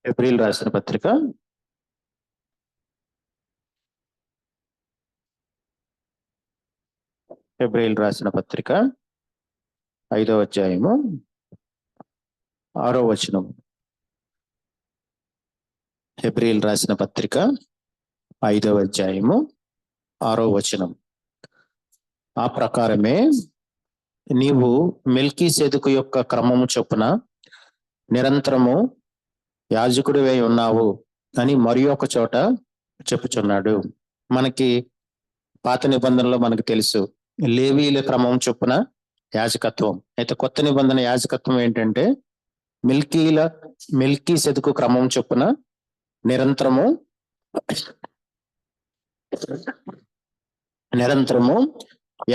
April రాసిన పత్రిక April రాసిన పత్రిక 5వ అధ్యాయము 6వ వచనం. ఏప్రిల్ రాసిన పత్రిక 5వ అధ్యాయము 6వ వచనం. ఆ ప్రకారమే నీవు మెల్కీసెదెకు యొక్క క్రమము చొప్పున నిరంతరము యాజకుడివై ఉన్నావు అని మరి ఒక చోట చెప్పుచున్నాడు. మనకి పాత నిబంధనలో మనకు తెలుసు లేవీల క్రమం చొప్పున యాజకత్వం. అయితే కొత్త నిబంధన యాజకత్వం ఏంటంటే మెల్కీసెదెకు క్రమం చొప్పున నిరంతరము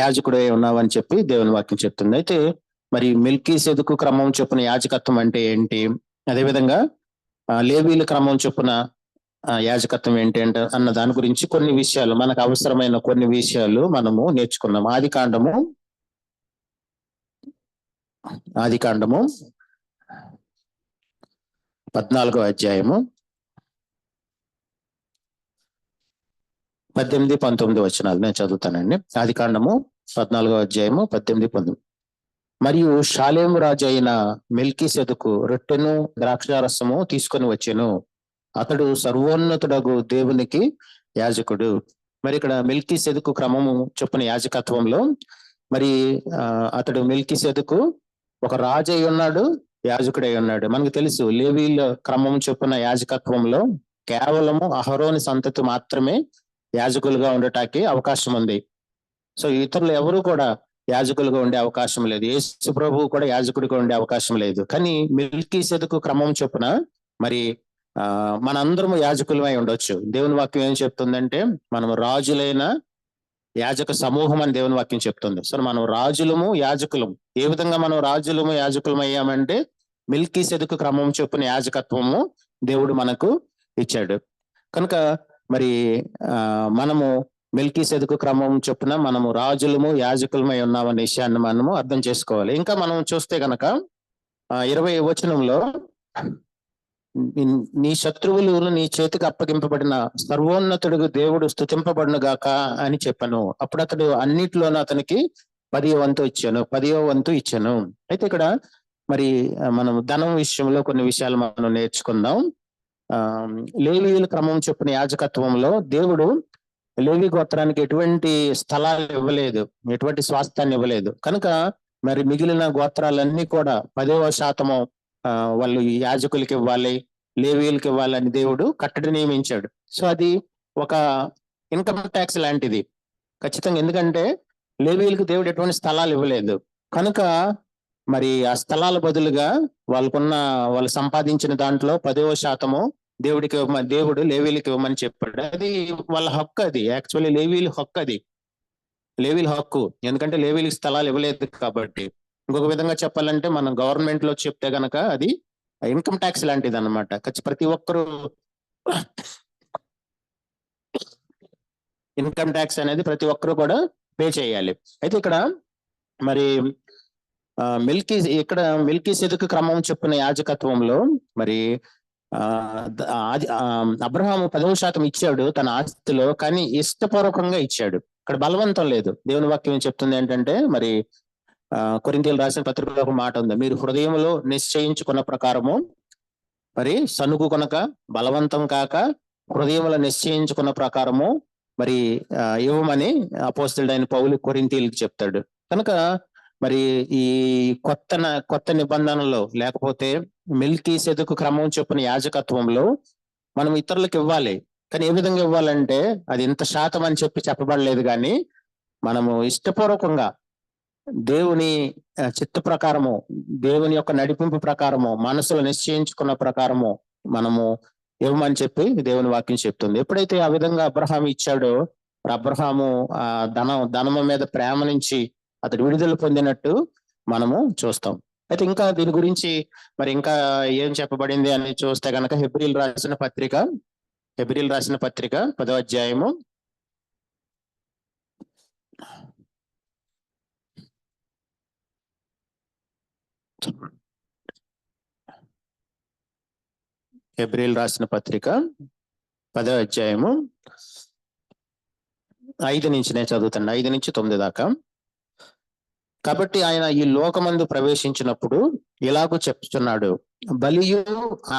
యాజకుడే ఉన్నావని చెప్పి దేవుని వాక్యం చెప్తుంది. అయితే మరి మెల్కీసెదెకు క్రమం చొప్పున యాజకత్వం అంటే ఏంటి, అదేవిధంగా లేవీల క్రమం చొప్పున యాజకత్వం ఏంటి అంటే అన్న దాని గురించి కొన్ని విషయాలు, మనకు అవసరమైన కొన్ని విషయాలు మనము నేర్చుకున్నాం. ఆదికాండము 14వ అధ్యాయము 18-19 వచనాలు నేను చదువుతానండి. ఆదికాండము 14వ అధ్యాయము 18-19. మరియు షాలేము రాజు అయిన మెల్కీసెదెకు రొట్టెను ద్రాక్షారసము తీసుకొని వచ్చెను. అతడు సర్వోన్నతుడగు దేవునికి యాజకుడు. మరి ఇక్కడ మెల్కీసెదెకు క్రమము చొప్పున యాజకత్వంలో మరి అతడు మెల్కీసెదెకు ఒక రాజు అయి ఉన్నాడు, యాజకుడై ఉన్నాడు. మనకు తెలుసు లేవీల క్రమం చొప్పున యాజకత్వంలో కేవలము అహరోని సంతతి మాత్రమే యాజకులుగా ఉండటానికి అవకాశం ఉంది. సో ఇతరులు ఎవరు కూడా యాజకులుగా ఉండే అవకాశం లేదు. యేసు ప్రభువు కూడా యాజకుడిగా ఉండే అవకాశం లేదు. కానీ మెల్కీసెదెకు క్రమం చొప్పున మరి మనందరము యాజకులమై ఉండొచ్చు. దేవుని వాక్యం ఏం చెప్తుందంటే మనం రాజులైన యాజక సమూహం అని దేవుని వాక్యం చెప్తుంది. సో మనం రాజులము యాజకులము. ఏ విధంగా మనం రాజులము యాజకులం అయ్యామంటే మెల్కీసెదెకు క్రమం చొప్పున యాజకత్వము దేవుడు మనకు ఇచ్చాడు. కనుక మరి మనము మెల్కీసెదెకు క్రమం చొప్పున మనము రాజులము యాజకులమై ఉన్నామనే విషయాన్ని మనము అర్థం చేసుకోవాలి. ఇంకా మనం చూస్తే గనక 20వ వచనంలో నీ శత్రువులు నీ చేతికి అప్పగింపబడిన సర్వోన్నతుడు దేవుడు స్తుతింపబడును గాక అని చెప్పాను. అప్పుడు అతడు అన్నిట్లోనూ అతనికి 10వ వంతు ఇచ్చాను. అయితే ఇక్కడ మరి మనం ధనం విషయంలో కొన్ని విషయాలు మనం నేర్చుకుందాం. లేవీయుల క్రమం చొప్పున యాజకత్వంలో దేవుడు లేవి గోత్రానికి ఎటువంటి స్థలాలు ఇవ్వలేదు, ఎటువంటి స్వాస్థ్యాన్ని ఇవ్వలేదు. కనుక మరి మిగిలిన గోత్రాలన్నీ కూడా 10% వాళ్ళు యాజకులకి ఇవ్వాలి, లేవీయులకి ఇవ్వాలని దేవుడు కట్టడి నియమించాడు. సో అది ఒక ఇన్కమ్ ట్యాక్స్ లాంటిది ఖచ్చితంగా. ఎందుకంటే లేవీయులకు దేవుడు ఎటువంటి స్థలాలు ఇవ్వలేదు. కనుక మరి ఆ స్థలాల బదులుగా వాళ్ళు సంపాదించిన దాంట్లో 10% దేవుడు లేవీలకు ఇవ్వమని చెప్పాడు. అది వాళ్ళ హక్కు. అది యాక్చువల్లీ లేవీల హక్కు. అది లేవీల హక్కు. ఎందుకంటే లేవీలకు స్థలాలు ఇవ్వలేదు కాబట్టి. ఇంకొక విధంగా చెప్పాలంటే మనం గవర్నమెంట్ లో చెప్తే గనక అది ఇన్కమ్ ట్యాక్స్ లాంటిది అనమాట. ప్రతి ఒక్కరు ఇన్కమ్ ట్యాక్స్ అనేది ప్రతి ఒక్కరు కూడా పే చేయాలి. అయితే ఇక్కడ మరి మెల్కీసెదెకు క్రమం చొప్పున యాజకత్వంలో మరి అబ్రహాము 10% ఇచ్చాడు తన ఆస్తిలో, కానీ ఇష్టపూర్వకంగా ఇచ్చాడు. ఇక్కడ బలవంతం లేదు. దేవుని వాక్యం ఏం చెప్తుంది ఏంటంటే మరి కొరింథీయులకు రాసిన పత్రికలో ఒక మాట ఉంది, మీరు హృదయంలో నిశ్చయించుకున్న ప్రకారము మరి సనుగు కొనక బలవంతం కాక హృదయంలో నిశ్చయించుకున్న ప్రకారము మరి ఇవ్వమని అపోస్తలుడైన పౌలు కొరింథీయులకు చెప్తాడు. కనుక మరి ఈ కొత్త నిబంధనలో లేకపోతే మెల్కీసెదెకు క్రమం చొప్పున యాజకత్వంలో మనం ఇతరులకు ఇవ్వాలి. కానీ ఏ విధంగా ఇవ్వాలంటే అది ఇంత శాతం అని చెప్పబడలేదు. కానీ మనము ఇష్టపూర్వకంగా దేవుని చిత్త ప్రకారము, దేవుని యొక్క నడిపింపు ప్రకారము, మనసులో నిశ్చయించుకున్న ప్రకారము మనము ఇవ్వమని చెప్పి దేవుని వాక్యం చెప్తుంది. ఎప్పుడైతే ఆ విధంగా అబ్రహాము ఇచ్చాడో, అబ్రహాము ఆ ధనము మీద ప్రేమ నుంచి అతడు విడుదల పొందినట్టు మనము చూస్తాం. అయితే ఇంకా దీని గురించి మరి ఇంకా ఏం చెప్పబడింది అని చూస్తే కనుక హెబ్రీలు రాసిన పత్రిక 10వ అధ్యాయము 10 హెబ్రీయులు రాసిన పత్రిక 10వ అధ్యాయము 5 నుంచి నేను చదువుతాను, 5 నుంచి 9 దాకా. కాబట్టి ఆయన ఈ లోకమందు ప్రవేశించినప్పుడు ఇలాగూ చెప్తున్నాడు, బలియు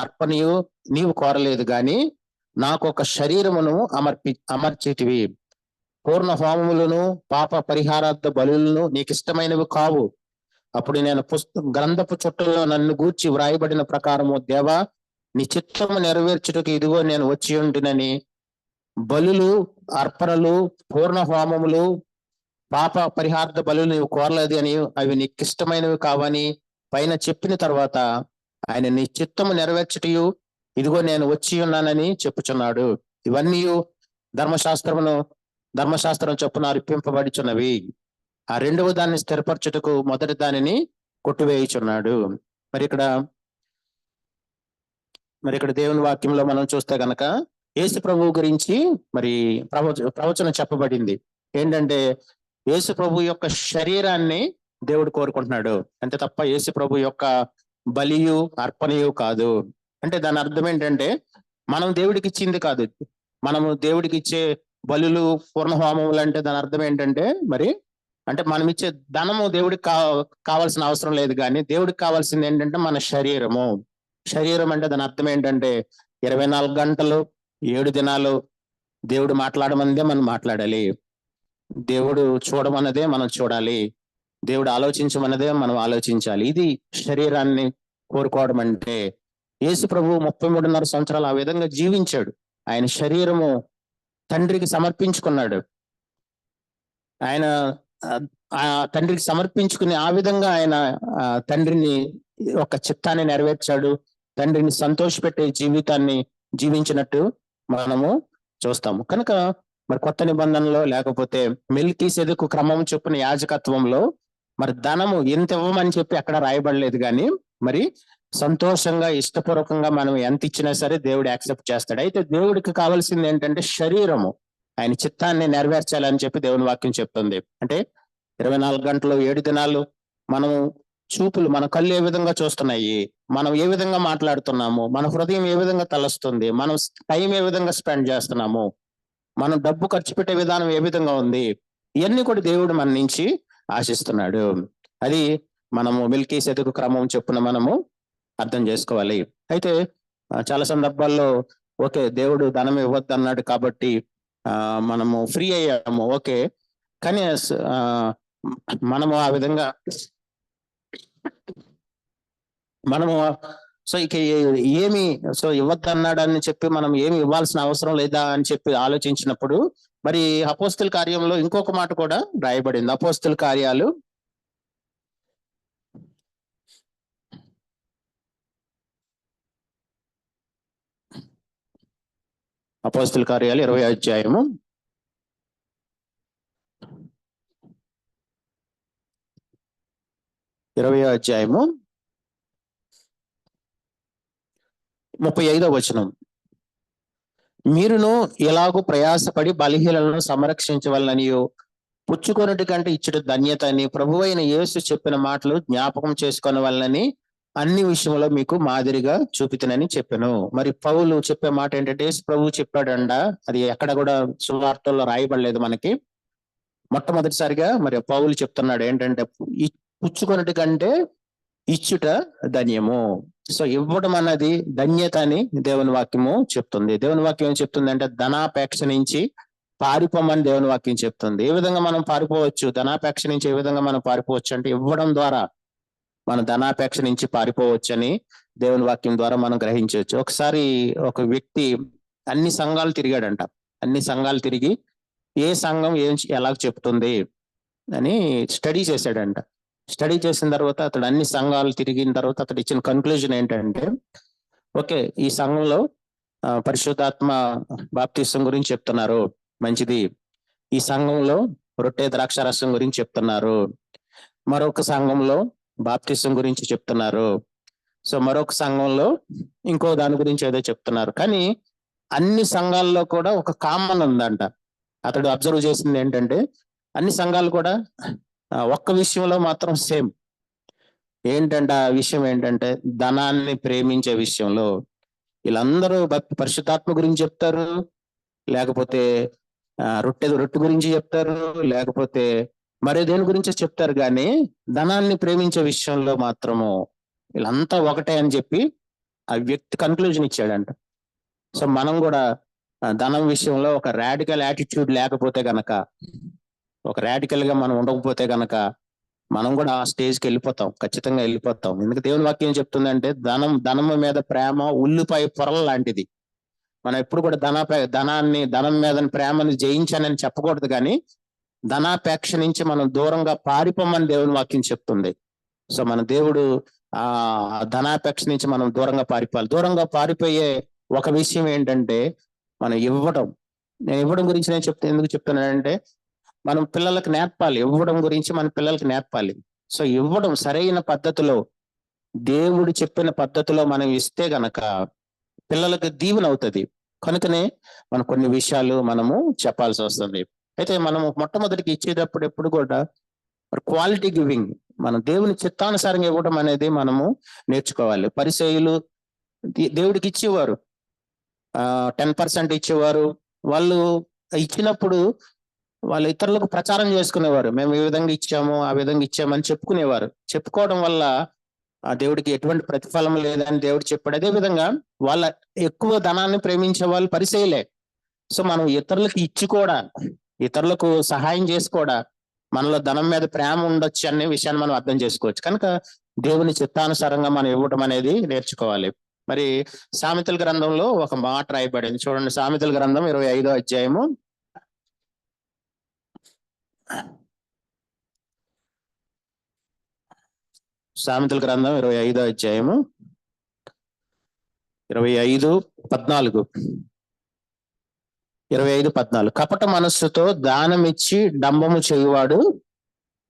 అర్పణయు నీవు కోరలేదు గాని నాకు ఒక శరీరమును అమర్చితివి. పూర్ణ హోమములను పాప పరిహారార్థ బలులను నీకు ఇష్టమైనవి కావు. అప్పుడు నేను గ్రంథపు చుట్టలో నన్ను గూర్చి వ్రాయబడిన ప్రకారము, దేవా నీ చిత్తము నెరవేర్చుటకు ఇదిగో నేను వచ్చి ఉంటునని, బలులు అర్పణలు పూర్ణ హోమములు పాప పరిహార్థ బలులు నీవు కోరలేదు అని, అవి నీకు ఇష్టమైనవి కావని పైన చెప్పిన తర్వాత ఆయన నీ చిత్తము నెరవేర్చుటయు ఇదిగో నేను వచ్చి ఉన్నానని చెప్పుచున్నాడు. ఇవన్నీ ధర్మశాస్త్రం చొప్పున అర్పింపబడిచున్నవి. ఆ రెండవ దాన్ని స్థిరపరచుటకు మొదటి దానిని కొట్టివేయుచున్నాడు. మరి ఇక్కడ దేవుని వాక్యంలో మనం చూస్తే గనక యేసు ప్రభువు గురించి మరి ప్రవచనం చెప్పబడింది. ఏంటంటే యేసు ప్రభు యొక్క శరీరాన్ని దేవుడు కోరుకుంటున్నాడు, అంతే తప్ప యేసు ప్రభు యొక్క బలియు అర్పణయు కాదు. అంటే దాని అర్థం ఏంటంటే మనం దేవుడికి ఇచ్చింది కాదు, మనము దేవుడికి ఇచ్చే బలులు పూర్ణ హోమములు అంటే దాని అర్థం ఏంటంటే మరి అంటే మనం ఇచ్చే ధనము దేవుడికి కావాల్సిన అవసరం లేదు, కానీ దేవుడికి కావాల్సింది ఏంటంటే మన శరీరం అంటే దాని అర్థం ఏంటంటే 24 గంటలు 7 దినాలు దేవుడు మాట్లాడమన్నదే మనం మాట్లాడాలి, దేవుడు చూడమన్నదే మనం చూడాలి, దేవుడు ఆలోచించమన్నదే మనం ఆలోచించాలి. ఇది శరీరాన్ని కోరుకోవడం అంటే. యేసు ప్రభు 33.5 సంవత్సరాలు ఆ విధంగా జీవించాడు. ఆయన శరీరము తండ్రికి సమర్పించుకున్నాడు. ఆయన తండ్రికి సమర్పించుకుని ఆ విధంగా ఆయన తండ్రిని ఒక చిత్తాన్ని నెరవేర్చాడు. తండ్రిని సంతోషపెట్టే జీవితాన్ని జీవించినట్టు మనము చూస్తాము. కనుక మరి కొత్త నిబంధనలో లేకపోతే మెల్కీసెదెకు క్రమం చొప్పున యాజకత్వంలో మరి ధనము ఎంత ఇవ్వమని చెప్పి అక్కడ రాయబడలేదు, కానీ మరి సంతోషంగా ఇష్టపూర్వకంగా మనం ఎంత ఇచ్చినా సరే దేవుడు యాక్సెప్ట్ చేస్తాడు. అయితే దేవుడికి కావాల్సింది ఏంటంటే శరీరము, ఆయన చిత్తాన్ని నెరవేర్చాలని చెప్పి దేవుని వాక్యం చెప్తుంది. అంటే 24 గంటలు 7 దినాలు మనం చూపులు, మన కళ్ళు ఏ విధంగా చూస్తున్నాయి, మనం ఏ విధంగా మాట్లాడుతున్నాము, మన హృదయం ఏ విధంగా తలస్తుంది, మనం టైం ఏ విధంగా స్పెండ్ చేస్తున్నాము, మనం డబ్బు ఖర్చు పెట్టే విధానం ఏ విధంగా ఉంది, ఇవన్నీ కూడా దేవుడు మన నుంచి ఆశిస్తున్నాడు. అది మనము మెల్కీసెదెకు క్రమం చొప్పున మనము అర్థం చేసుకోవాలి. అయితే చాలా సందర్భాల్లో ఓకే దేవుడు ధనం ఇవ్వద్దు అన్నాడు కాబట్టి మనము ఫ్రీ అయ్యాము, ఓకే, కానీ మనము ఆ విధంగా మనము ఇవ్వద్దు అన్నాడని చెప్పి మనం ఏమి ఇవ్వాల్సిన అవసరం లేదా అని చెప్పి ఆలోచించినప్పుడు మరి అపోస్తుల కార్యంలో ఇంకొక మాట కూడా రాయబడింది. అపోస్తుల కార్యాలు 20వ అధ్యాయము 35వ వచనం, మీరును ఎలాగూ ప్రయాసపడి బలహీనలను సంరక్షించవలననియు పుచ్చుకొనుటి కంటే ఇచ్చుట ధన్యత అని ప్రభువైన యేసు చెప్పిన మాటలు జ్ఞాపకం చేసుకునే వాళ్ళని అన్ని విషయంలో మీకు మాదిరిగా చూపితనని చెప్పాను. మరి పౌలు చెప్పే మాట ఏంటంటే యేసు ప్రభు చెప్పాడంట, అది ఎక్కడ కూడా సువార్తల్లో రాయబడలేదు మనకి. మొట్టమొదటిసారిగా మరి పౌలు చెప్తున్నాడు ఏంటంటే పుచ్చుకొనుటి కంటే ఇచ్చుట ధన్యము. సో ఇవ్వడం అన్నది ధన్యత అని దేవుని వాక్యము చెప్తుంది. దేవుని వాక్యం ఏం చెప్తుంది అంటే ధనాపేక్ష నుంచి పారిపోమని దేవుని వాక్యం చెప్తుంది. ఏ విధంగా మనం పారిపోవచ్చు, ధనాపేక్ష నుంచి ఏ విధంగా మనం పారిపోవచ్చు అంటే ఇవ్వడం ద్వారా మన ధనాపేక్ష నుంచి పారిపోవచ్చు అని దేవుని వాక్యం ద్వారా మనం గ్రహించవచ్చు. ఒకసారి ఒక వ్యక్తి అన్ని సంఘాలు తిరిగాడంట. అన్ని సంఘాలు తిరిగి ఏ సంఘం ఎలా చెప్తుంది అని స్టడీ చేశాడంట. స్టడీ చేసిన తర్వాత అతడు అన్ని సంఘాలు తిరిగిన తర్వాత అతడు ఇచ్చిన కన్క్లూజన్ ఏంటంటే, ఓకే, ఈ సంఘంలో పరిశుద్ధాత్మ బాప్తిసం గురించి చెప్తున్నారు, మంచిది. ఈ సంఘంలో రొట్టె ద్రాక్ష రసం గురించి చెప్తున్నారు. మరొక సంఘంలో బాప్తిసం గురించి చెప్తున్నారు. సో మరొక సంఘంలో ఇంకో దాని గురించి ఏదో చెప్తున్నారు. కానీ అన్ని సంఘాల్లో కూడా ఒక కామన్ ఉందంట. అతడు అబ్జర్వ్ చేసింది ఏంటంటే అన్ని సంఘాలు కూడా ఒక్క విషయంలో మాత్రం సేమ్. ఏంటంటే ఆ విషయం ఏంటంటే ధనాన్ని ప్రేమించే విషయంలో వీళ్ళందరూ పరిశుద్ధాత్మ గురించి చెప్తారు, లేకపోతే రొట్టె గురించి చెప్తారు, లేకపోతే మరే దేని గురించి చెప్తారు, కానీ ధనాన్ని ప్రేమించే విషయంలో మాత్రము వీళ్ళంతా ఒకటే అని చెప్పి ఆ వ్యక్తి కన్క్లూజన్ ఇచ్చాడంట. సో మనం కూడా ధనం విషయంలో ఒక రాడికల్ యాటిట్యూడ్ లేకపోతే గనక, ఒక రాడికల్ గా మనం ఉండకపోతే గనక మనం కూడా ఆ స్టేజ్కి వెళ్ళిపోతాం, ఖచ్చితంగా వెళ్ళిపోతాం. ఎందుకంటే దేవుని వాక్యం చెప్తుందంటే ధనం మీద ప్రేమ ఉల్లిపాయ పొరల లాంటిది. మనం ఎప్పుడు కూడా ధనం మీద ప్రేమను జయించానని చెప్పకూడదు, కానీ ధనాపేక్ష నుంచి మనం దూరంగా పారిపోమని దేవుని వాక్యం చెప్తుంది. సో మన దేవుడు ఆ ధనాపేక్ష నుంచి మనం దూరంగా పారిపోయే ఒక విషయం ఏంటంటే మనం ఇవ్వడం. నేను ఇవ్వడం గురించి ఎందుకు చెప్తున్నానంటే మనం పిల్లలకు నేర్పాలి, ఇవ్వడం గురించి మన పిల్లలకి నేర్పాలి. సో ఇవ్వడం సరైన పద్ధతిలో, దేవుడు చెప్పిన పద్ధతిలో మనం ఇస్తే గనక పిల్లలకు దీవెన అవుతుంది. కనుకనే మనం కొన్ని విషయాలు మనము చెప్పాల్సి వస్తుంది. అయితే మనము మొట్టమొదటికి ఇచ్చేటప్పుడు ఎప్పుడు కూడా క్వాలిటీ గివింగ్, మన దేవుని చిత్తానుసారంగా ఇవ్వడం అనేది మనము నేర్చుకోవాలి. పరిసయ్యులు దేవుడికి ఇచ్చేవారు, 10% ఇచ్చేవారు. వాళ్ళు ఇచ్చినప్పుడు వాళ్ళు ఇతరులకు ప్రచారం చేసుకునేవారు, మేము ఈ విధంగా ఇచ్చాము, ఆ విధంగా ఇచ్చామని చెప్పుకునేవారు. చెప్పుకోవడం వల్ల ఆ దేవుడికి ఎటువంటి ప్రతిఫలం లేదని దేవుడు చెప్పాడు. అదే విధంగా వాళ్ళ ఎక్కువ ధనాన్ని ప్రేమించే వాళ్ళు పరిసయ్యులే. సో మనం ఇతరులకు ఇచ్చి కూడా, ఇతరులకు సహాయం చేసి కూడా మనలో ధనం మీద ప్రేమ ఉండొచ్చు అనే విషయాన్ని మనం అర్థం చేసుకోవచ్చు. కనుక దేవుని చిత్తానుసారంగా మనం ఇవ్వడం అనేది నేర్చుకోవాలి. మరి సామెతల గ్రంథంలో ఒక మాట రాయబడింది చూడండి. సామెతల గ్రంథం 25వ అధ్యాయము. సామెతల గ్రంథం 25వ అధ్యాయము 25:14. 25:14. కపట మనస్సుతో దానమిచ్చి డంబము చేయువాడు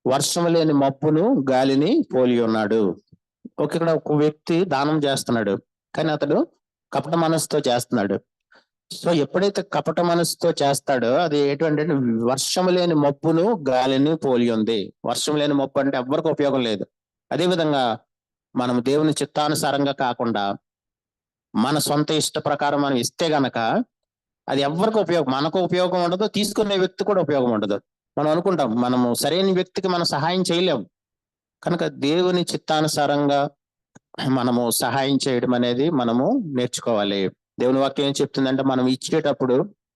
వర్షము లేని మబ్బును గాలిని పోలి ఉన్నాడు. ఇక్కడ ఒక వ్యక్తి దానం చేస్తున్నాడు, కానీ అతడు కపట మనస్సుతో చేస్తున్నాడు. సో ఎప్పుడైతే కపట మనస్సుతో చేస్తాడో అది ఎటువంటి వర్షము లేని మబ్బును గాలిని పోలి ఉంది. వర్షం లేని మబ్బు అంటే ఎవ్వరికి ఉపయోగం లేదు. అదేవిధంగా మనం దేవుని చిత్తానుసారంగా కాకుండా మన సొంత ఇష్ట ప్రకారం మనం ఇస్తే గనక అది ఎవరికి ఉపయోగం, మనకు ఉపయోగం ఉండదు, తీసుకునే వ్యక్తి కూడా ఉపయోగం ఉండదు. మనం అనుకుంటాం మనము సరైన వ్యక్తికి మనం సహాయం చేయలేము. కనుక దేవుని చిత్తానుసారంగా మనము సహాయం చేయడం అనేది మనము నేర్చుకోవాలి. దేవుని వాక్యం ఏం చెప్తుందంటే మనం ఇచ్చేటప్పుడు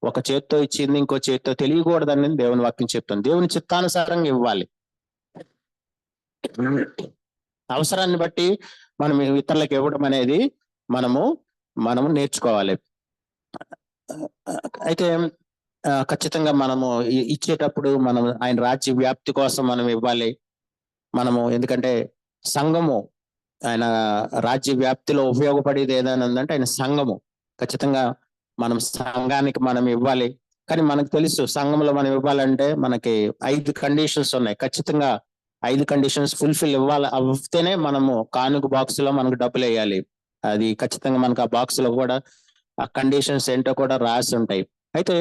ఒక చేత్తో ఇచ్చింది ఇంకో చేత్తో తెలియకూడదని దేవుని వాక్యం చెప్తుంది. దేవుని చిత్తానుసారంగా ఇవ్వాలి. అవసరాన్ని బట్టి మనం ఇతరులకు ఇవ్వడం అనేది మనము నేర్చుకోవాలి. అయితే ఖచ్చితంగా మనము ఇచ్చేటప్పుడు మనం ఆయన రాజ్య వ్యాప్తి కోసం మనం ఇవ్వాలి. ఎందుకంటే సంఘము ఆయన రాజ్య వ్యాప్తిలో ఉపయోగపడేది ఏదైనా ఉందంటే ఆయన సంఘము. ఖచ్చితంగా మనం సంఘానికి మనం ఇవ్వాలి. కానీ మనకు తెలుసు సంఘంలో మనం ఇవ్వాలంటే మనకి 5 కండిషన్స్ ఉన్నాయి. ఖచ్చితంగా 5 కండిషన్స్ ఫుల్ఫిల్ అవుతేనే మనము కానుక బాక్స్ లో మనకు డబ్బులు వేయాలి. అది ఖచ్చితంగా మనకు ఆ బాక్స్ లో కూడా ఆ కండిషన్స్ ఏంటో కూడా రాసి ఉంటాయి. అయితే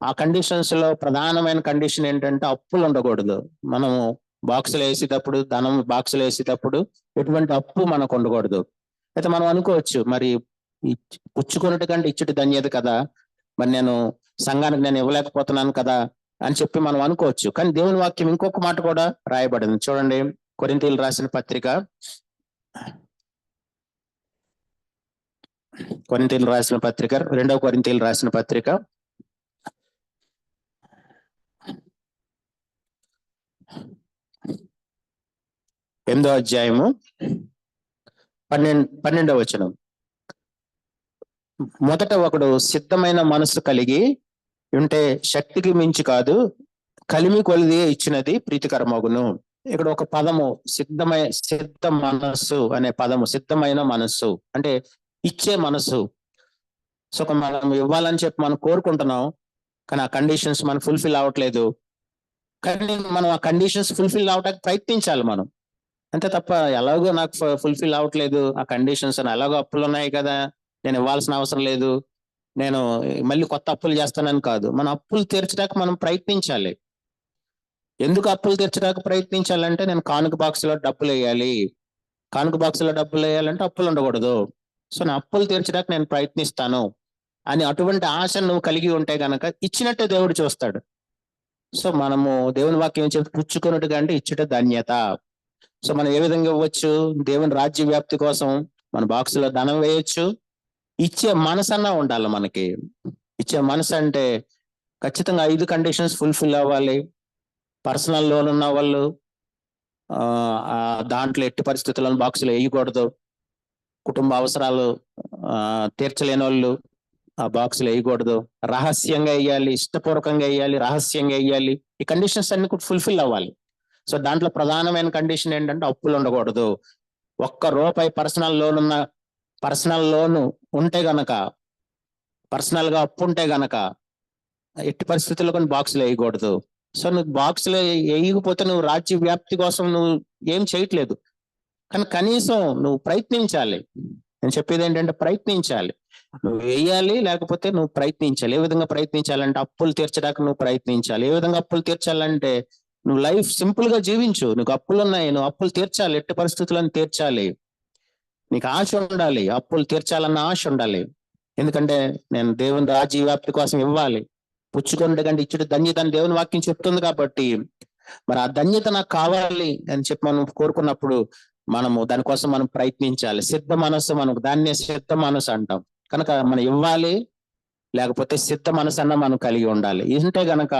ఆ కండిషన్స్ లో ప్రధానమైన కండిషన్ ఏంటంటే అప్పులు ఉండకూడదు. మనము బాక్సులు వేసేటప్పుడు, ధనం బాక్సులు వేసేటప్పుడు ఎటువంటి అప్పు మనకు ఉండకూడదు. అయితే మనం అనుకోవచ్చు మరి పుచ్చుకున్నట్టు కంటే ఇచ్చుటి ధన్యత కదా, మరి నేను సంఘానికి నేను ఇవ్వలేకపోతున్నాను కదా అని చెప్పి మనం అనుకోవచ్చు. కానీ దేవుని వాక్యం ఇంకొక మాట కూడా రాయబడింది చూడండి. కొరింథీయులకు రాసిన పత్రిక, కొరింథీయులకు రాసిన పత్రిక 2వ కొరింథీయులకు రాసిన పత్రిక 8వ అధ్యాయము 12వ వచనం. మొదట ఒకడు సిద్ధమైన మనసు కలిగి ఉంటే శక్తికి మించి కాదు, కలిమి కొలిది ఇచ్చినది ప్రీతికరమగును. ఇక్కడ ఒక పదము సిద్ధ మనస్సు అనే పదము. సిద్ధమైన మనస్సు అంటే ఇచ్చే మనసు. సో మనం ఇవ్వాలని చెప్పి మనం కోరుకుంటున్నాం, కానీ ఆ కండిషన్స్ మనం ఫుల్ఫిల్ అవ్వట్లేదు. కానీ మనం ఆ కండిషన్స్ ఫుల్ఫిల్ అవడానికి ప్రయత్నించాలి మనం. అంతే తప్ప ఎలాగో నాకు ఫుల్ఫిల్ అవ్వట్లేదు ఆ కండిషన్స్ అని, ఎలాగో అప్పులు ఉన్నాయి కదా నేను ఇవ్వాల్సిన అవసరం లేదు, నేను మళ్ళీ కొత్త అప్పులు చేస్తానని కాదు. మన అప్పులు తీర్చడానికి మనం ప్రయత్నించాలి. ఎందుకు అప్పులు తీర్చడానికి ప్రయత్నించాలంటే నేను కానుక బాక్స్ లో డబ్బులు వేయాలి. కానుక బాక్స్ లో డబ్బులు వేయాలంటే అప్పులు ఉండకూడదు. సో నా అప్పులు తీర్చడానికి నేను ప్రయత్నిస్తాను అని అటువంటి ఆశను నువ్వు కలిగి ఉంటే గనక ఇచ్చినట్టే దేవుడు చూస్తాడు. సో మనము దేవుని వాక్యం చెప్పి పుచ్చుకున్నట్టుగా అంటే ఇచ్చుట ధన్యత. సో మనం ఏ విధంగా ఇవ్వచ్చు? దేవుని రాజ్య వ్యాప్తి కోసం మన బాక్సులో ధనం వేయొచ్చు. ఇచ్చే మనసన్నా ఉండాలి మనకి. ఇచ్చే మనసు అంటే ఖచ్చితంగా 5 కండిషన్స్ ఫుల్ఫిల్ అవ్వాలి. పర్సనల్ లోన్ ఉన్న వాళ్ళు దాంట్లో ఎట్టి పరిస్థితులను బాక్సులో వేయకూడదు. కుటుంబ అవసరాలు తీర్చలేని వాళ్ళు ఆ బాక్సులు వేయకూడదు. రహస్యంగా వేయాలి, ఇష్టపూర్వకంగా వేయాలి, రహస్యంగా వేయాలి. ఈ కండిషన్స్ అన్ని కూడా ఫుల్ఫిల్ అవ్వాలి. సో దాంట్లో ప్రధానమైన కండిషన్ ఏంటంటే అప్పులు ఉండకూడదు. ₹1 పర్సనల్ లోన్ ఉంటే గనక, పర్సనల్ గా అప్పు ఉంటే గనక ఎట్టి పరిస్థితుల్లో కొన్ని బాక్సులు వేయకూడదు. సో నువ్వు బాక్సులు వేయకపోతే నువ్వు రాజ్య వ్యాప్తి కోసం నువ్వు ఏం చేయట్లేదు. కానీ కనీసం నువ్వు ప్రయత్నించాలి. నేను చెప్పేది ఏంటంటే ప్రయత్నించాలి. నువ్వు వేయాలి, లేకపోతే నువ్వు ప్రయత్నించాలి. ఏ విధంగా ప్రయత్నించాలంటే అప్పులు తీర్చడానికి నువ్వు ప్రయత్నించాలి. ఏ విధంగా అప్పులు తీర్చాలంటే నువ్వు లైఫ్ సింపుల్ గా జీవించు. నీకు అప్పులు ఉన్నాయి, నువ్వు అప్పులు తీర్చాలి, ఎట్టి పరిస్థితులను తీర్చాలి. నీకు ఆశ ఉండాలి, అప్పులు తీర్చాలన్న ఆశ ఉండాలి. ఎందుకంటే నేను దేవుని రాజ్య వ్యాప్తి కోసం ఇవ్వాలి, పుచ్చుకొనుట కంటే ఇచ్చుట ధన్యత అని దేవుని వాక్యం చెప్తుంది. కాబట్టి మరి ఆ ధన్యత నాకు కావాలి అని చెప్పి మనం కోరుకున్నప్పుడు మనము దానికోసం మనం ప్రయత్నించాలి. సిద్ధ మనసు, మనకు దాన్నే సిద్ధ మనసు అంటాం. కనుక మనం ఇవ్వాలి, లేకపోతే సిద్ధ మనసు అన్న మనం కలిగి ఉండాలి. ఇంటే గనక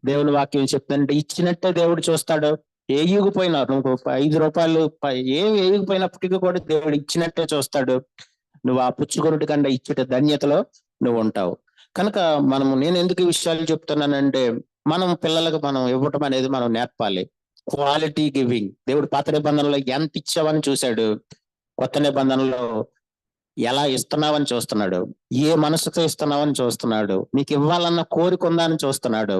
దేవుని వాక్యం చెప్తుందంటే ఇచ్చినట్టే దేవుడు చూస్తాడు. ఏగిపోయినా నువ్వు ₹5 ఏం ఏగిపోయినప్పటికీ కూడా దేవుడు ఇచ్చినట్టే చూస్తాడు. నువ్వు ఆ పుచ్చుకొనుట కంటే ఇచ్చుట ధన్యతలో నువ్వు ఉంటావు. కనుక నేను ఎందుకు ఈ విషయాలు చెప్తున్నానంటే మనం పిల్లలకు మనం ఇవ్వటం అనేది మనం నేర్పాలి. Quality giving. దేవుడు పాత నిబంధనలో ఎంత ఇచ్చావని చూశాడు, కొత్త నిబంధనలో ఎలా ఇస్తున్నావని చూస్తున్నాడు. ఏ మనసుతో ఇస్తున్నావని చూస్తున్నాడు. నీకు ఇవ్వాలన్న కోరిక ఉందా అని చూస్తున్నాడు.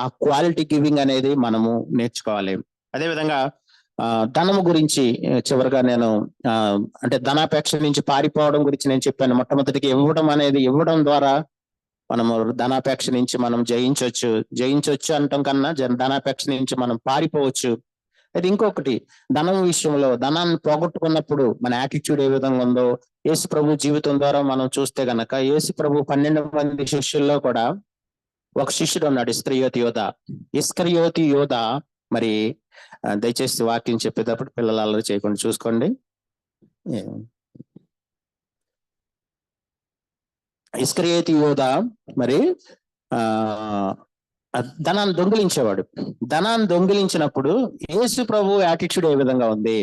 ఆ క్వాలిటీ గివింగ్ అనేది మనము నేర్చుకోవాలి. అదేవిధంగా ధనము గురించి చివరిగా నేను అంటే ధనాపేక్ష నుంచి పారిపోవడం గురించి నేను చెప్పాను. మొట్టమొదటికి ఇవ్వడం ద్వారా మనము ధనాపేక్ష నుంచి మనం జయించవచ్చు అంటాం కన్నా ధనాపేక్ష నుంచి మనం పారిపోవచ్చు. అయితే ఇంకొకటి, ధనం విషయంలో ధనాన్ని పోగొట్టుకున్నప్పుడు మన యాటిట్యూడ్ ఏ విధంగా ఉందో యేసు ప్రభు జీవితం ద్వారా మనం చూస్తే గనక, యేసు ప్రభు 12 మంది శిష్యుల్లో కూడా ఒక శిష్యుడు ఉన్నాడు, ఇస్కరియోతి యోధ. మరి దయచేసి వాక్యం చెప్పేటప్పుడు పిల్లలు అల్లరి చేయకుండా చూసుకోండి. ఇస్కరియోతి యోధ మరి ధనాన్ని దొంగిలించేవాడు. ధనాన్ని దొంగిలించినప్పుడు యేసు ప్రభు యాటిట్యూడ్ ఏ విధంగా ఉంది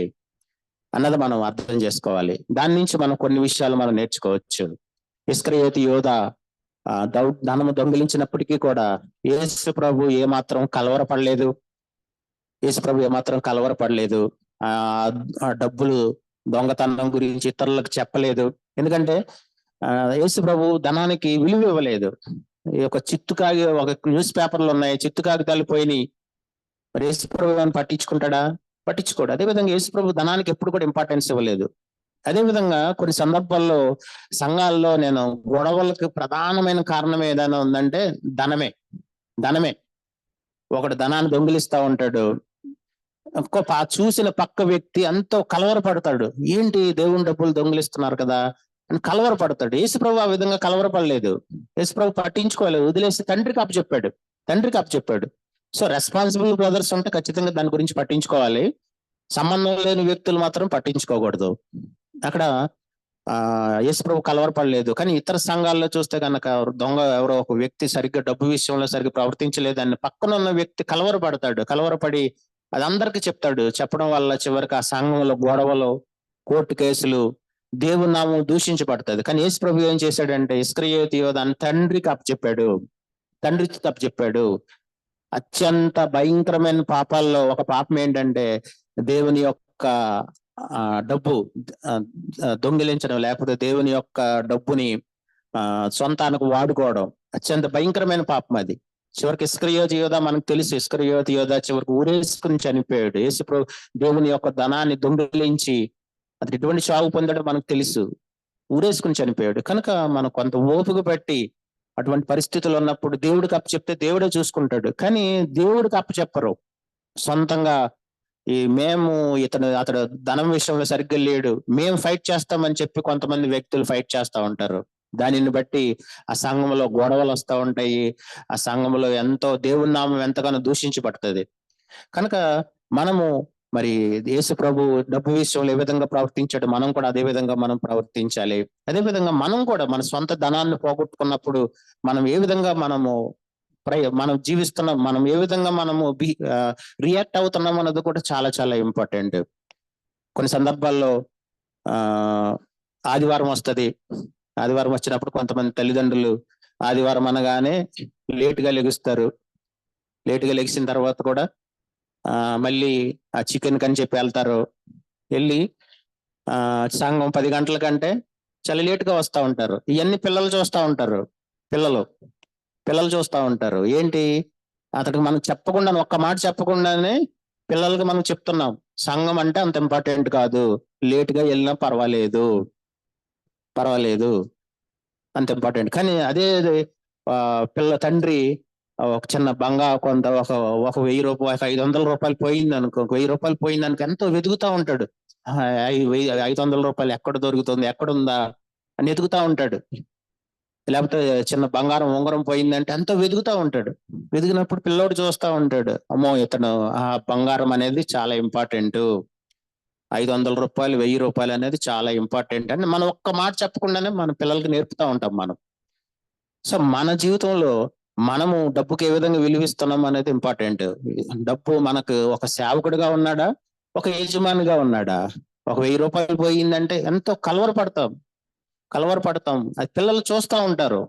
అన్నది మనం అర్థం చేసుకోవాలి. దాని నుంచి మనం కొన్ని విషయాలు మనం నేర్చుకోవచ్చు. ఇస్కరియోతి యోధ ధనము దొంగిలించినప్పటికీ కూడా యేసు ప్రభు ఏమాత్రం కలవరపడలేదు. ఆ డబ్బులు దొంగతనం గురించి ఇతరులకు చెప్పలేదు. ఎందుకంటే యేసు ప్రభు ధనానికి విలువ ఇవ్వలేదు. ఒక న్యూస్ పేపర్లు ఉన్నాయి, చిత్తు కాగితాలు పోయినాయి. మరి యేసు ప్రభు పట్టించుకుంటాడా? పట్టించుకోడు. అదేవిధంగా యేసు ప్రభు ధనానికి ఎప్పుడు కూడా ఇంపార్టెన్స్ ఇవ్వలేదు. అదేవిధంగా కొన్ని సందర్భాల్లో సంఘాల్లో నేను గొడవలకు ప్రధానమైన కారణం ఏదైనా ఉందంటే ధనమే. ఒకడు ధనాన్ని దొంగిలిస్తా ఉంటాడు, చూసిన పక్క వ్యక్తి ఎంతో కలవరపడతాడు. ఏంటి దేవుని డబ్బులు దొంగిలిస్తున్నారు కదా అని కలవరపడతాడు. యేసుప్రభు ఆ విధంగా కలవరపడలేదు. యేసుప్రభు పట్టించుకోలేదు, వదిలేసి తండ్రికి అప్పచెప్పాడు. సో రెస్పాన్సిబుల్ బ్రదర్స్ ఉంటే ఖచ్చితంగా దాని గురించి పట్టించుకోవాలి. సంబంధం లేని వ్యక్తులు మాత్రం పట్టించుకోకూడదు. అక్కడ యేసుప్రభు కలవరపడలేదు. కానీ ఇతర సంఘాల్లో చూస్తే కనుక ఎవరో ఒక వ్యక్తి సరిగ్గా డబ్బు విషయంలో సరిగ్గా ప్రవర్తించలేదని పక్కన ఉన్న వ్యక్తి కలవరపడి అది అందరికీ చెప్తాడు. చెప్పడం వల్ల చివరికి ఆ సంఘంలో గొడవలు, కోర్టు కేసులు, దేవుని నామం దూషించబడుతుంది. కానీ యేసు ప్రభు ఏం చేశాడంటే ఇస్కరియోతి యోధ తండ్రికి అప్పచెప్పాడు. అత్యంత భయంకరమైన పాపాల్లో ఒక పాపం ఏంటంటే దేవుని యొక్క డబ్బు దొంగిలించడం, లేకపోతే దేవుని యొక్క డబ్బుని సొంతానికి వాడుకోవడం అత్యంత భయంకరమైన పాపం అది. చివరికి ఇస్కరియోతి యోధ మనకు తెలుసు. ఇస్కరియోతి యోధ చివరికి ఊరేసుకుని చనిపోయాడు. యేసు ప్రభు దేవుని యొక్క ధనాన్ని దొంగిలించి అది ఎటువంటి చావు పొందాడో మనకు తెలుసు. ఊరేసుకుని చనిపోయాడు. కనుక మనం కొంత ఓపిక పెట్టి అటువంటి పరిస్థితులు ఉన్నప్పుడు దేవుడికి అప్పచెప్తే దేవుడే చూసుకుంటాడు. కానీ దేవుడికి అప్పచెప్పరు, సొంతంగా మేము అతడు ధనం విషయంలో సరిగ్గా లేడు, మేము ఫైట్ చేస్తామని చెప్పి కొంతమంది వ్యక్తులు ఫైట్ చేస్తా ఉంటారు. దానిని బట్టి ఆ సంఘంలో గొడవలు వస్తూ ఉంటాయి. ఆ సంఘంలో ఎంతో దేవుని నామం ఎంతగానో దూషించబడుతుంది. కనుక మనము మరి యేసు ప్రభు డబ్బు విషయంలో ఏ విధంగా ప్రవర్తించాడు, మనం కూడా అదే విధంగా మనం ప్రవర్తించాలి. అదే విధంగా మనం కూడా మన సొంత ధనాన్ని పోగొట్టుకున్నప్పుడు మనం ఏ విధంగా మనం జీవిస్తున్నాం, మనం ఏ విధంగా మనము రియాక్ట్ అవుతున్నాం అన్నది కూడా చాలా చాలా ఇంపార్టెంట్. కొన్ని సందర్భాల్లో ఆదివారం వస్తుంది. ఆదివారం వచ్చినప్పుడు కొంతమంది తల్లిదండ్రులు ఆదివారం అనగానే లేటుగా లెగుస్తారు. లేటుగా లెగిసిన తర్వాత కూడా మళ్ళీ ఆ చికెన్ కని చెప్పి వెళ్తారు. వెళ్ళి సంఘం 10 గంటల కంటే చాలా లేటుగా వస్తూ ఉంటారు. ఇవన్నీ పిల్లలు చూస్తూ ఉంటారు. పిల్లలు చూస్తూ ఉంటారు. ఏంటి, అతడికి మనం చెప్పకుండా, ఒక్క మాట చెప్పకుండానే పిల్లలకి మనం చెప్తున్నాం సంఘం అంటే అంత ఇంపార్టెంట్ కాదు, లేటుగా వెళ్ళినా పర్వాలేదు అంత ఇంపార్టెంట్. కానీ అదే తండ్రి ఒక చిన్న కొంత ఒక 1000 రూపాయలు, 500 రూపాయలు పోయింది అనుకో, 1000 రూపాయలు పోయిందానికి ఎంతో వెతుకుతా ఉంటాడు. 500 రూపాయలు ఎక్కడ దొరుకుతుంది, ఎక్కడుందా అని వెతుకుతా ఉంటాడు. లేకపోతే చిన్న బంగారం ఉంగరం పోయిందంటే ఎంతో వెతుకుతా ఉంటాడు. వెతికినప్పుడు పిల్లోడు చూస్తా ఉంటాడు, అమ్మో ఇతను ఆ బంగారం అనేది చాలా ఇంపార్టెంట్, 500 రూపాయలు 1000 రూపాయలు అనేది చాలా ఇంపార్టెంట్ అని మనం ఒక్క మాట చెప్పకుండానే మన పిల్లలకి నేర్పుతా ఉంటాం మనం. సో మన జీవితంలో మనము డబ్బుకి ఏ విధంగా విలువిస్తున్నాం అనేది ఇంపార్టెంట్. డబ్బు మనకు ఒక సేవకుడిగా ఉన్నాడా, ఒక యజమానిగా ఉన్నాడా? ఒక 1000 రూపాయలు పోయిందంటే ఎంతో కలవరపడతాం. అది పిల్లలు చూస్తూ ఉంటారు.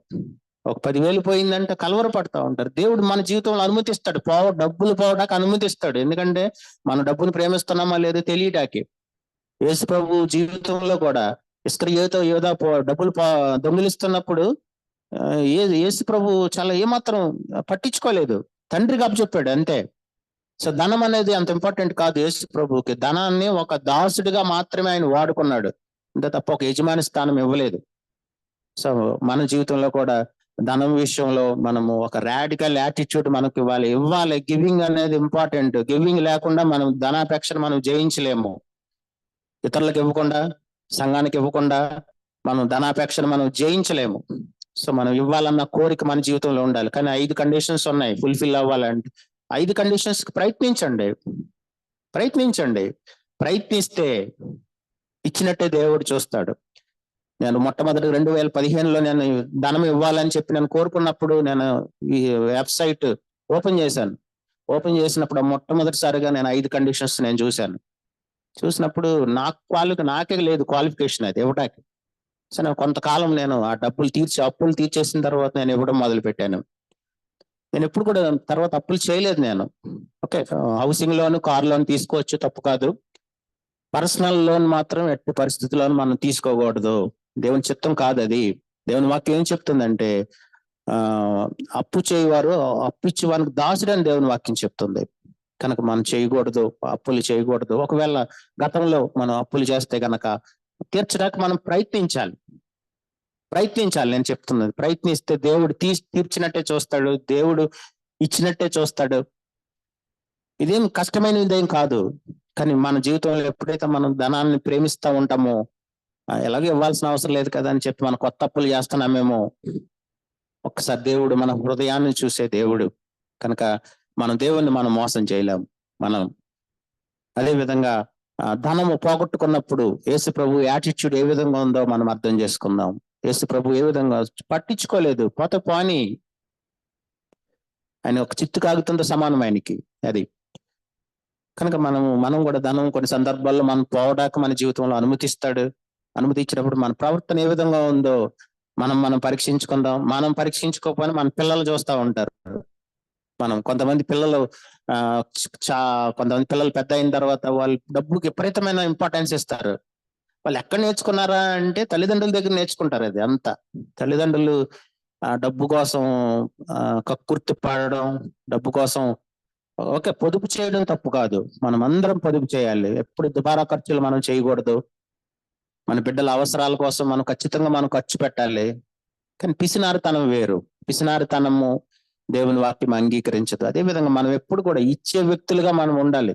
ఒక 10,000 పోయిందంటే కలవరపడతా ఉంటారు. దేవుడు మన జీవితంలో అనుమతిస్తాడు, డబ్బులు పోవడానికి అనుమతిస్తాడు. ఎందుకంటే మనం డబ్బును ప్రేమిస్తున్నామా లేదో తెలియటానికి. యేసు ప్రభు జీవితంలో కూడా ఇస్కరియోతు యోధా డబ్బులు దొంగిలిస్తున్నప్పుడు యేసు ప్రభు చాలా ఏమాత్రం పట్టించుకోలేదు, తండ్రికి అప్పచెప్పాడు అంతే. సో ధనం అనేది అంత ఇంపార్టెంట్ కాదు యేసు ప్రభుకి. ధనాన్ని ఒక దాసుడిగా మాత్రమే ఆయన వాడుకున్నాడు, అంతే తప్ప ఒక యజమాని స్థానం ఇవ్వలేదు. సో మన జీవితంలో కూడా ధనం విషయంలో మనము ఒక రాడికల్ యాటిట్యూడ్ మనకు ఇవ్వాలి. గివింగ్ అనేది ఇంపార్టెంట్. గివింగ్ లేకుండా మనం ధనాపేక్షను మనం జయించలేము. ఇతరులకు ఇవ్వకుండా, సంఘానికి ఇవ్వకుండా మనం ధనాపేక్షను మనం జయించలేము. సో మనం ఇవ్వాలన్న కోరిక మన జీవితంలో ఉండాలి. కానీ 5 కండిషన్స్ ఉన్నాయి ఫుల్ఫిల్ అవ్వాలంటే. 5 కండిషన్స్ ప్రయత్నిస్తే ఇచ్చినట్టే దేవుడు చూస్తాడు. నేను మొట్టమొదటి 2015లో నేను ధనం ఇవ్వాలని చెప్పి నేను కోరుకున్నప్పుడు నేను ఈ వెబ్సైట్ ఓపెన్ చేసినప్పుడు మొట్టమొదటిసారిగా నేను 5 కండిషన్స్ నేను చూసినప్పుడు నాకే లేదు క్వాలిఫికేషన్ అది ఇవ్వడానికి. సో నేను కొంతకాలం నేను ఆ అప్పులు తీర్చేసిన తర్వాత నేను ఇవ్వడం మొదలు పెట్టాను. నేను ఎప్పుడు కూడా తర్వాత అప్పులు చేయలేదు నేను. Okay, housing loan, car loan తీసుకోవచ్చు, తప్పు కాదు. పర్సనల్ లోన్ మాత్రం ఎట్టి పరిస్థితుల్లోనూ మనం తీసుకోకూడదు. దేవుని చిత్తం కాదు అది. దేవుని వాక్యం ఏం చెప్తుందంటే అప్పు చేయవారు అప్పు ఇచ్చేవానికి దాసుడు అని దేవుని వాక్యం చెప్తుంది. కనుక మనం అప్పులు చేయకూడదు. ఒకవేళ గతంలో మనం అప్పులు చేస్తే కనుక తీర్చడానికి మనం ప్రయత్నించాలి. నేను చెప్తున్నది, ప్రయత్నిస్తే దేవుడు తీర్చినట్టే చూస్తాడు, దేవుడు ఇచ్చినట్టే చూస్తాడు. ఇదేం కష్టమైనదేం కాదు. కానీ మన జీవితంలో ఎప్పుడైతే మనం ధనాన్ని ప్రేమిస్తూ ఉంటామో, ఎలాగో ఇవ్వాల్సిన అవసరం లేదు కదా అని చెప్పి మనం కొత్త అప్పులు చేస్తున్నామేమో. ఒక్కసారి దేవుడు మన హృదయాన్ని చూసే దేవుడు కనుక మనం దేవుణ్ణి మనం మోసం చేయలేము. మనం అదే విధంగా ధనము పోగొట్టుకున్నప్పుడు యేసు ప్రభు యాటిట్యూడ్ ఏ విధంగా ఉందో మనం అర్థం చేసుకుందాం. యేసు ప్రభు ఏ విధంగా పట్టించుకోలేదు, పోని ఆయన ఒక చిత్తు కాగుతుందో సమానం ఆయనకి అది. కనుక మనం కూడా ధనం కొన్ని సందర్భాల్లో మనం పోవడానికి మన జీవితంలో అనుమతించినప్పుడు మన ప్రవర్తన ఏ విధంగా ఉందో మనం పరీక్షించుకుందాం. మనం పరీక్షించుకోకపోయినా మన పిల్లలు చూస్తూ ఉంటారు. కొంతమంది పిల్లలు పెద్ద అయిన తర్వాత వాళ్ళు డబ్బుకి విపరీతమైన ఇంపార్టెన్స్ ఇస్తారు. వాళ్ళు ఎక్కడ నేర్చుకున్నారా అంటే తల్లిదండ్రుల దగ్గర నేర్చుకుంటారు. అది అంతా తల్లిదండ్రులు డబ్బు కోసం కక్కుర్తి పడడం, డబ్బు కోసం ఓకే పొదుపు చేయడం తప్పు కాదు, మనం అందరం పొదుపు చేయాలి. ఎప్పుడు దుబారా ఖర్చులు మనం చేయకూడదు. మన బిడ్డల అవసరాల కోసం మనం ఖచ్చితంగా ఖర్చు పెట్టాలి. కానీ పిసినారితనం వేరు. పిసినారితనము దేవుని వాక్యం అంగీకరించదు. అదే విధంగా మనం ఎప్పుడు కూడా ఇచ్చే వ్యక్తులుగా మనం ఉండాలి.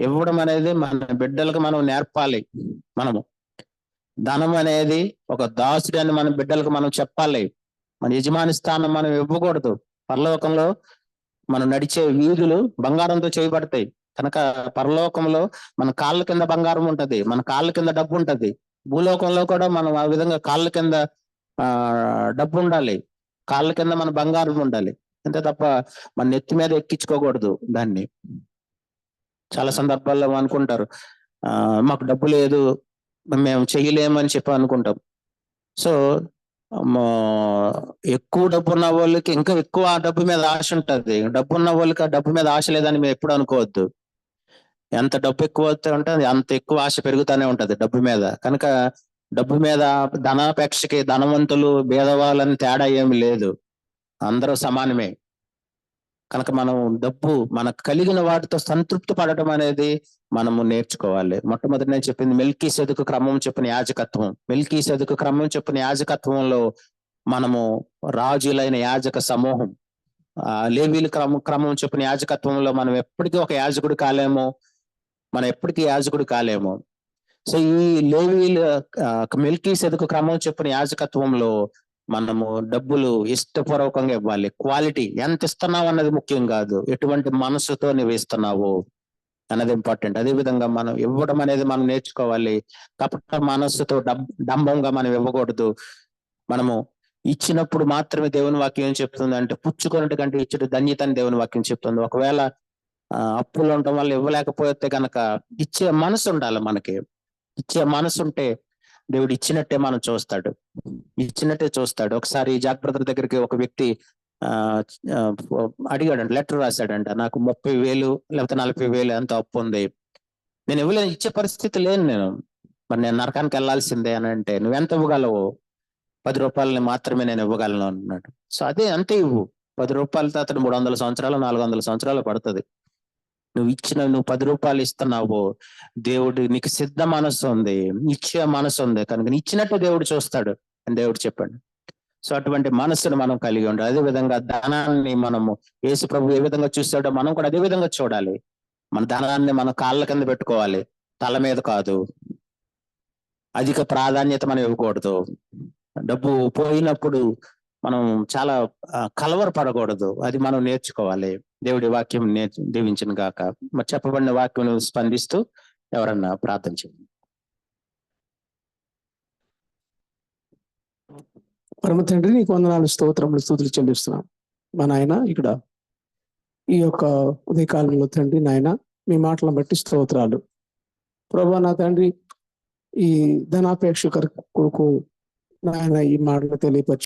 ఇవ్వడం అనేది మన బిడ్డలకు మనం నేర్పాలి. మనము ధనం అనేది ఒక దాసుడు అని మన బిడ్డలకు మనం చెప్పాలి. మన యజమాని స్థానం మనం ఇవ్వకూడదు. పరలోకంలో మనం నడిచే వీధులు బంగారంతో చేయబడతాయి కనుక పరలోకంలో మన కాళ్ళ కింద బంగారం ఉంటది, మన కాళ్ళ కింద డబ్బు ఉంటది. భూలోకంలో కూడా మనం ఆ విధంగా కాళ్ళ కింద డబ్బు ఉండాలి, కాళ్ళ కింద మన బంగారం ఉండాలి. అంతే తప్ప మన నెత్తి మీద ఎక్కించుకోకూడదు దాన్ని. చాలా సందర్భాల్లో అనుకుంటారు మాకు డబ్బు లేదు, మేము చెయ్యలేమని చెప్పి అనుకుంటాం. సో ఎక్కువ డబ్బు ఉన్న వాళ్ళకి ఇంకా ఎక్కువ ఆ డబ్బు మీద ఆశ ఉంటది. డబ్బు ఉన్న వాళ్ళకి ఆ డబ్బు మీద ఆశ లేదని మేము ఎప్పుడు అనుకోవద్దు. ఎంత డబ్బు ఎక్కువ ఉంటే అంత ఎక్కువ ఆశ పెరుగుతూనే ఉంటది డబ్బు మీద. కనుక డబ్బు మీద ధనాపేక్షకి ధనవంతులు భేదవాళ్ళని తేడా ఏమి లేదు, అందరూ సమానమే. కనుక మనం డబ్బు మనకు కలిగిన వాటితో సంతృప్తి పడటం అనేది మనము నేర్చుకోవాలి. మొట్టమొదటి నేను చెప్పింది మెల్కీసెదెకు క్రమం చెప్పిన యాజకత్వం. మెల్కీసెదెకు క్రమం చెప్పిన యాజకత్వంలో మనము రాజులైన యాజక సమూహం. లేవీల క్రమం చెప్పిన యాజకత్వంలో మనం ఎప్పటికీ ఒక యాజకుడు కాలేము, మనం ఎప్పటికీ యాజకుడు కాలేము. సో ఈ లేవీల మెల్కీసెదెకు క్రమం చెప్పిన యాజకత్వంలో మనము డబ్బులు ఇష్టపూర్వకంగా ఇవ్వాలి. క్వాలిటీ ఎంత ఇస్తున్నావు అన్నది ముఖ్యం కాదు, ఎటువంటి మనసుతో నువ్వు ఇస్తున్నావు అన్నది ఇంపార్టెంట్. అదే విధంగా మనం ఇవ్వడం అనేది మనం నేర్చుకోవాలి. కపట మనస్సుతో డంబంగా మనం ఇవ్వకూడదు. మనము ఇచ్చినప్పుడు మాత్రమే దేవుని వాక్యం ఏం చెప్తుంది అంటే పుచ్చుకున్నట్టు కంటే ఇచ్చడు ధన్యత అని దేవుని వాక్యం చెప్తుంది. ఒకవేళ అప్పులు ఉండటం వల్ల ఇవ్వలేకపోతే కనుక ఇచ్చే మనసు ఉండాలి. మనకి ఇచ్చే మనసు ఉంటే దేవుడు ఇచ్చినట్టే మనం చూస్తాడు, ఇచ్చినట్టే చూస్తాడు. ఒకసారి జాక్ బ్రదర్ దగ్గరికి ఒక వ్యక్తి అడిగాడంట, లెటర్ రాశాడంట, నాకు 30,000 లేకపోతే 40,000 ఎంత అప్పు ఉంది, నేను ఇవ్వలేను, ఇచ్చే పరిస్థితి లేను నేను, మరి నేను నరకానికి వెళ్ళాల్సిందే అని అంటే నువ్వెంత ఇవ్వగలవు? 10 రూపాయలని మాత్రమే నేను ఇవ్వగలను అన్నాడు. సో అదే అంతే ఇవ్వు. 10 రూపాయలతో అతను 300 సంవత్సరాలు 400 సంవత్సరాలు పడుతుంది. నువ్వు 10 రూపాయలు ఇస్తున్నావు, దేవుడు నీకు సిద్ధ మనస్సు ఉంది, ఇచ్చే మనసు ఉంది కనుక ఇచ్చినట్టు దేవుడు చూస్తాడు అని దేవుడు చెప్పాడు. సో అటువంటి మనస్సును మనం కలిగి ఉండాలి. అదే విధంగా ధనాన్ని మనము యేసు ప్రభు ఏ విధంగా చూస్తాడో మనం కూడా అదే విధంగా చూడాలి. మన ధనాన్ని మన కాళ్ళ కింద పెట్టుకోవాలి, తల మీద కాదు. అధిక ప్రాధాన్యత మనం ఇవ్వకూడదు. డబ్బు పోయినప్పుడు మనం చాలా కలవరపడకూడదు, అది మనం నేర్చుకోవాలి. దేవుడి వాక్యం దీవించిన గాక. మరి చెప్పబడిన వాక్యం స్పందిస్తూ ఎవరన్నా ప్రార్థన చేయండి. పరమ తండ్రి నీకు వందనాలు, స్తోత్రములు, స్తుతులు చెల్లిస్తున్నాం మా నాయన. ఇక్కడ ఈ యొక్క ఉదయకాలంలో తండ్రి నాయన మీ మాటలను బట్టి స్తోత్రాలు ప్రభా. నా తండ్రి ఈ ధనాపేక్ష కొరకు నాయన ఈ మాటలు తెలియపరిచి